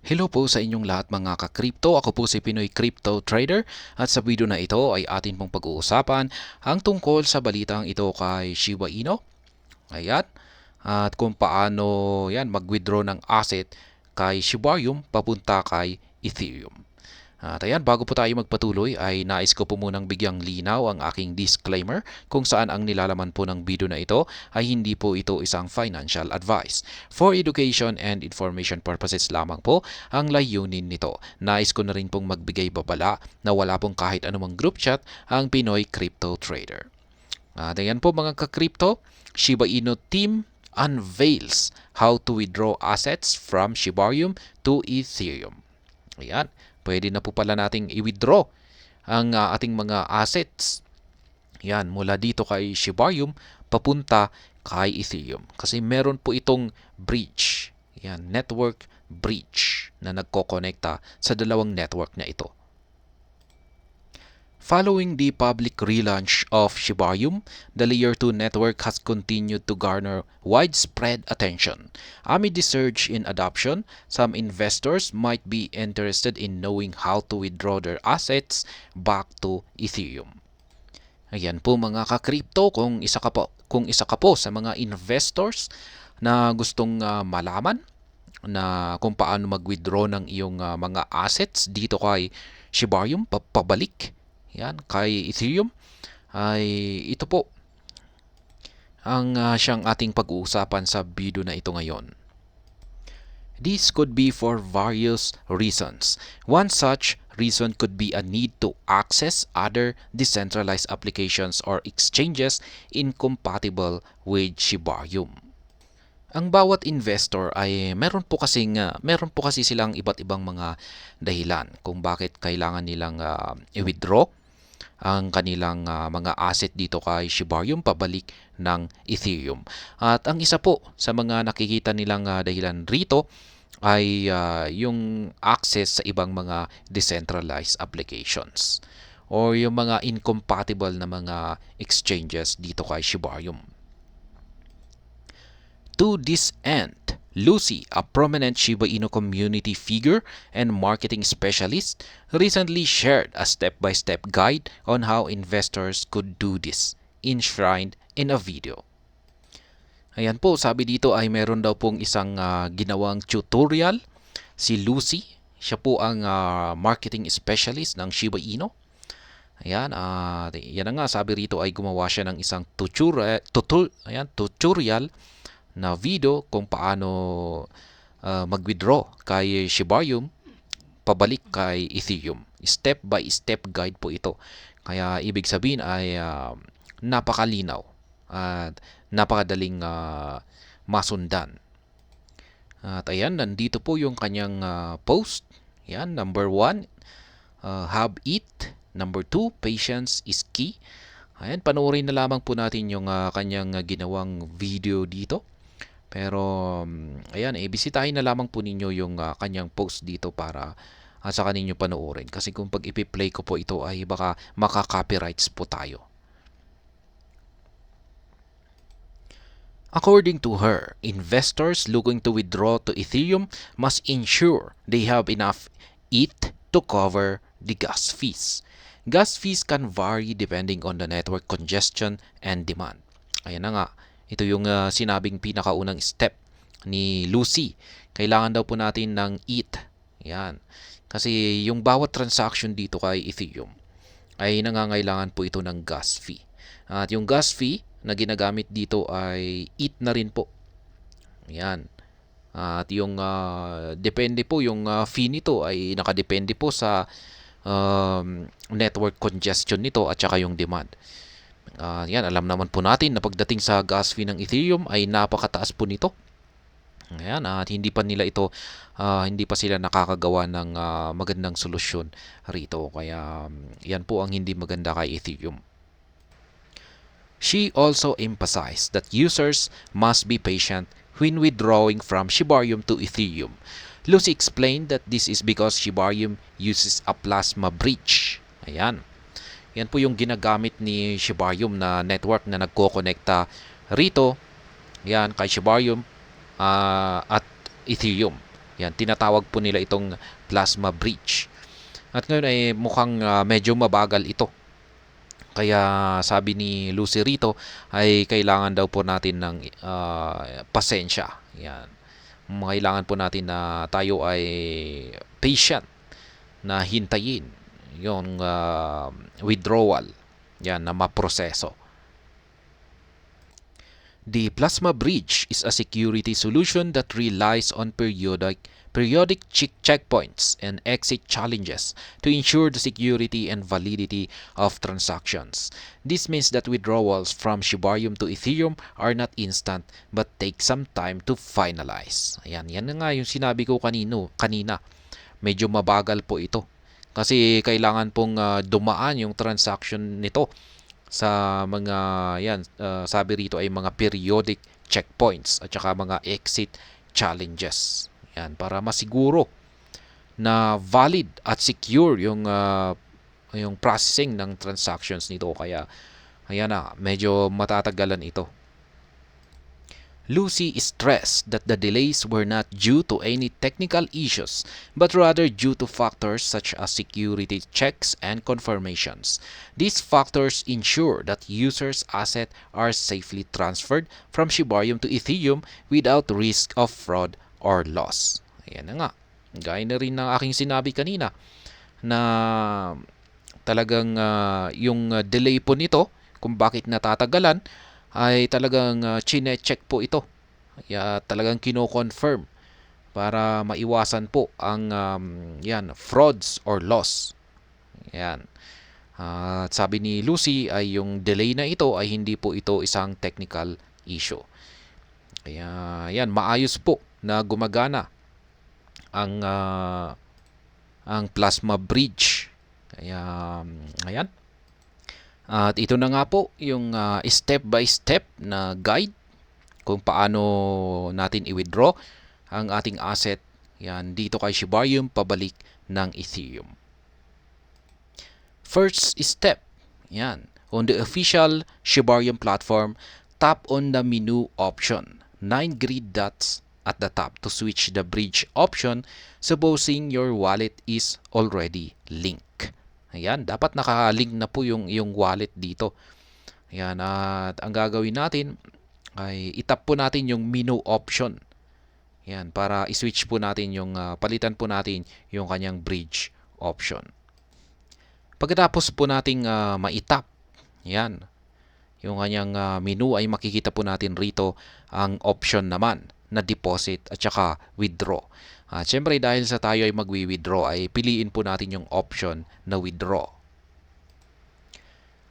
Hello po sa inyong lahat mga ka-crypto. Ako po si Pinoy Crypto Trader at sa video na ito ay atin pong pag-uusapan ang tungkol sa balitang ito kay Shiba Inu. Ayan. At kung paano yan mag-withdraw ng asset kay Shibarium papunta kay Ethereum. At ayan, bago po tayo magpatuloy ay nais ko po munang bigyang linaw ang aking disclaimer kung saan ang nilalaman po ng video na ito ay hindi po ito isang financial advice. For education and information purposes lamang po ang layunin nito. Nais ko na rin pong magbigay babala na wala pong kahit anumang group chat ang Pinoy Crypto Trader. At ayan po mga ka-crypto, Shiba Inu team unveils how to withdraw assets from Shibarium to Ethereum. Ayan, pwede na po pala nating i-withdraw ang ating mga assets. Yan, mula dito kay Shibarium papunta kay Ethereum. Kasi meron po itong bridge. Yan, network bridge na nagkokonekta sa dalawang network na ito. Following the public relaunch of Shibarium, the Layer 2 network has continued to garner widespread attention. Amid the surge in adoption, some investors might be interested in knowing how to withdraw their assets back to Ethereum. Ayan po mga ka-crypto, kung isa ka po sa mga investors na gustong malaman na kung paano mag-withdraw ng iyong mga assets dito kay Shibarium pabalik yan kay Ethereum, ay ito po ang siyang ating pag-uusapan sa video na ito ngayon. This could be for various reasons. One such reason could be a need to access other decentralized applications or exchanges incompatible with Shibarium. Ang bawat investor ay meron po kasi silang iba't ibang mga dahilan kung bakit kailangan nilang i-withdraw ang kanilang mga asset dito kay Shibarium pabalik ng Ethereum. At ang isa po sa mga nakikita nilang dahilan rito ay yung access sa ibang mga decentralized applications or yung mga incompatible na mga exchanges dito kay Shibarium. To this end, Lucy, a prominent Shiba Inu community figure and marketing specialist, recently shared a step-by-step guide on how investors could do this, enshrined in a video. Ayan po, sabi dito ay meron daw pong isang ginawang tutorial si Lucy. Siya po ang marketing specialist ng Shiba Inu. Ayan, yan na nga, sabi rito ay gumawa siya ng isang tutorial na video kung paano mag-withdraw kay Shibarium pabalik kay Ethereum. Step by step guide po ito. Kaya ibig sabihin ay napakalinaw at napakadaling masundan. At ayan, nandito po yung kanyang post. Yan, number 1, have it. Number 2, patience is key. Ayan, panoorin na lamang po natin yung kanyang ginawang video dito. Pero ayan, bisitahin na lamang po ninyo yung kanyang post dito para sa kaninyo panoorin. Kasi kung pag ipi-play ko po ito ay baka maka-copyrights po tayo. According to her, investors looking to withdraw to Ethereum must ensure they have enough ETH to cover the gas fees. Gas fees can vary depending on the network congestion and demand. Ayan na nga. Ito yung sinabing pinakaunang step ni Lucy. Kailangan daw po natin ng ETH. Yan. Kasi yung bawat transaction dito kay Ethereum ay nangangailangan po ito ng gas fee. At yung gas fee na ginagamit dito ay ETH na rin po. Yan. At yung depende po, yung fee nito ay nakadepende po sa network congestion nito at saka yung demand. Yan, alam naman po natin na pagdating sa gas fee ng Ethereum ay napakataas po nito. Ayan, at hindi pa sila nakakagawa ng magandang solusyon rito. Kaya yan po ang hindi maganda kay Ethereum. She also emphasized that users must be patient when withdrawing from Shibarium to Ethereum. Lucy explained that this is because Shibarium uses a plasma bridge. Ayan. Yan po yung ginagamit ni Shibarium na network na nagkokonekta rito. Yan, kay Shibarium at Ethereum. Yan, tinatawag po nila itong plasma bridge. At ngayon ay mukhang medyo mabagal ito. Kaya sabi ni Lucy rito ay kailangan daw po natin ng pasensya. Yan. Kailangan po natin na tayo ay patient na hintayin yung withdrawal yan na maproseso. The plasma bridge is a security solution that relies on periodic checkpoints and exit challenges to ensure the security and validity of transactions. This means that withdrawals from Shibarium to Ethereum are not instant but take some time to finalize. Ayan, yan na nga yung sinabi ko kanina. Medyo mabagal po ito. Kasi kailangan pong dumaan yung transaction nito sa mga sabi rito ay mga periodic checkpoints at saka mga exit challenges. Yan, para masiguro na valid at secure yung processing ng transactions nito. Kaya ayan na, medyo matatagalan ito. Lucy stressed that the delays were not due to any technical issues, but rather due to factors such as security checks and confirmations. These factors ensure that users' assets are safely transferred from Shibarium to Ethereum without risk of fraud or loss. Ayan na nga. Gaya na rin ng aking sinabi kanina na talagang yung delay po nito kung bakit natatagalan ay talagang chine-check po ito. Kaya talagang kino-confirm para maiwasan po ang frauds or loss. Yan. At sabi ni Lucy ay yung delay na ito ay hindi po ito isang technical issue. Kaya yan, maayos po na gumagana ang plasma bridge. Kaya ayan. At ito na nga po yung step by step na guide kung paano natin i-withdraw ang ating asset yan dito kay Shibarium pabalik ng Ethereum. First step, yan, on the official Shibarium platform, tap on the menu option, 9 grid dots at the top to switch the bridge option supposing your wallet is already linked. Ayan, dapat naka-link na po yung wallet dito. Ayan, at ang gagawin natin ay itap po natin yung menu option. Ayan, para i-switch po natin yung, palitan po natin yung kanyang bridge option. Pagkatapos po nating maitap, ayan, yung kanyang menu ay makikita po natin rito ang option naman na deposit at saka withdraw. Siyempre dahil sa tayo ay magwi-withdraw ay piliin po natin yung option na withdraw.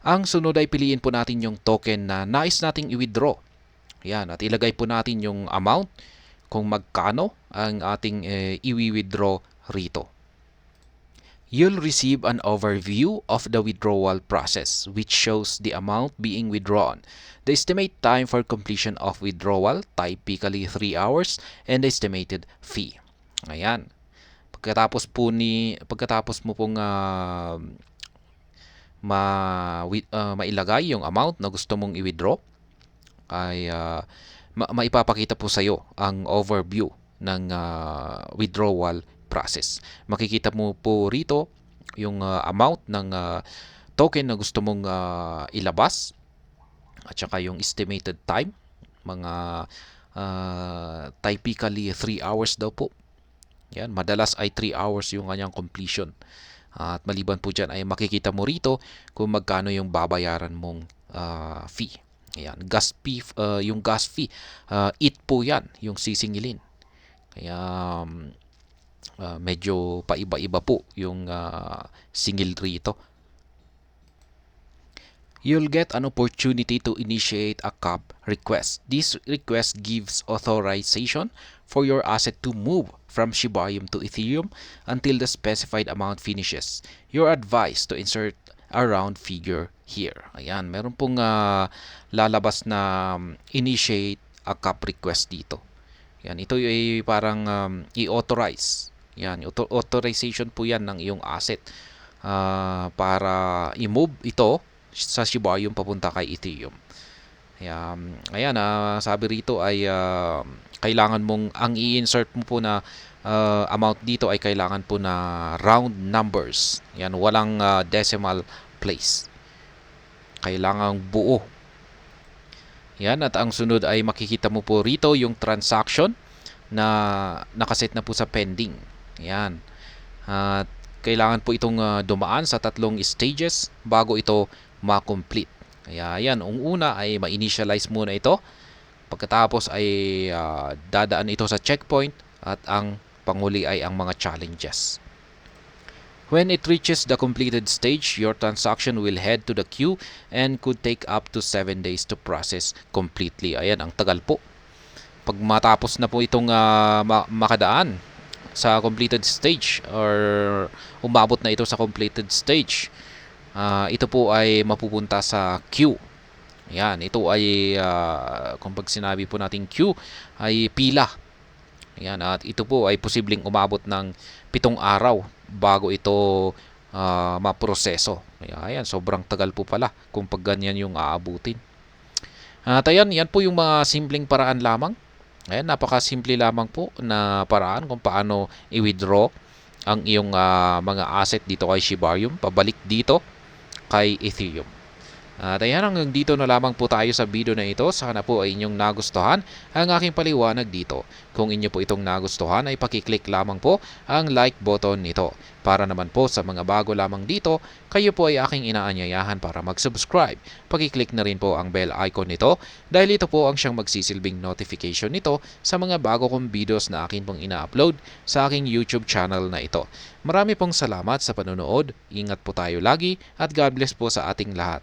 Ang sunod ay piliin po natin yung token na nais nating i-withdraw. Yan, at ilagay po natin yung amount kung magkano ang ating i-withdraw rito. You'll receive an overview of the withdrawal process which shows the amount being withdrawn, the estimated time for completion of withdrawal, typically 3 hours, and the estimated fee. Ayan. Pagkatapos mo pong mailagay yung amount na gusto mong i-withdraw, ay maipapakita po sa iyo ang overview ng withdrawal process. Makikita mo po rito yung amount ng token na gusto mong ilabas at saka yung estimated time, mga typically 3 hours daw po. Yan, madalas ay 3 hours yung kanyang completion. At maliban po dyan ay makikita mo rito kung magkano yung babayaran mong fee. Ayan, gas fee, yung gas fee, it po yan, yung sisingilin. Kaya medyo paiba-iba po yung singil rito. You'll get an opportunity to initiate a CAP request. This request gives authorization for your asset to move from Shibarium to Ethereum until the specified amount finishes. You're advised to insert a round figure here. Ayan, meron pong lalabas na initiate a CAP request dito. Yan, ito ay parang i-authorize. Yan, authorization po yan ng iyong asset para i-move ito sa Shibarium papunta kay Ethereum. Ayan, sabi rito ay kailangan mong ang i-insert mo po na amount dito ay kailangan po na round numbers. Yan, walang decimal place. Kailangang buo. Yan, at ang sunod ay makikita mo po rito yung transaction na nakaset na po sa pending. Yan. At kailangan po itong dumaan sa 3 stages bago ito ma-complete. Kaya yan, ang una ay ma-initialize muna ito. Pagkatapos ay dadaan ito sa checkpoint at ang panghuli ay ang mga challenges. When it reaches the completed stage, your transaction will head to the queue and could take up to 7 days to process completely. Ayan, ang tagal po. Pag matapos na po itong makadaan sa completed stage or umabot na ito sa completed stage, ito po ay mapupunta sa queue. Yan, ito ay kung pag sinabi po natin queue ay pila. Yan, at ito po ay posibleng umabot ng 7 araw bago ito maproseso. Ayan, sobrang tagal po pala kung pag ganyan yung aabutin. At ayan, yan po yung mga simpleng paraan lamang. Ayan, napakasimple lamang po na paraan kung paano i-withdraw ang iyong mga asset dito kay Shibarium pabalik dito kay Ethereum. At ayan, hanggang dito na lamang po tayo sa video na ito. Sana po ay inyong nagustuhan ang aking paliwanag dito. Kung inyo po itong nagustuhan ay pakiclick lamang po ang like button nito. Para naman po sa mga bago lamang dito, kayo po ay aking inaanyayahan para mag-subscribe. Pakiclick na rin po ang bell icon nito dahil ito po ang siyang magsisilbing notification nito sa mga bago kong videos na akin pong ina-upload sa aking YouTube channel na ito. Marami pong salamat sa panonood. Ingat po tayo lagi at God bless po sa ating lahat.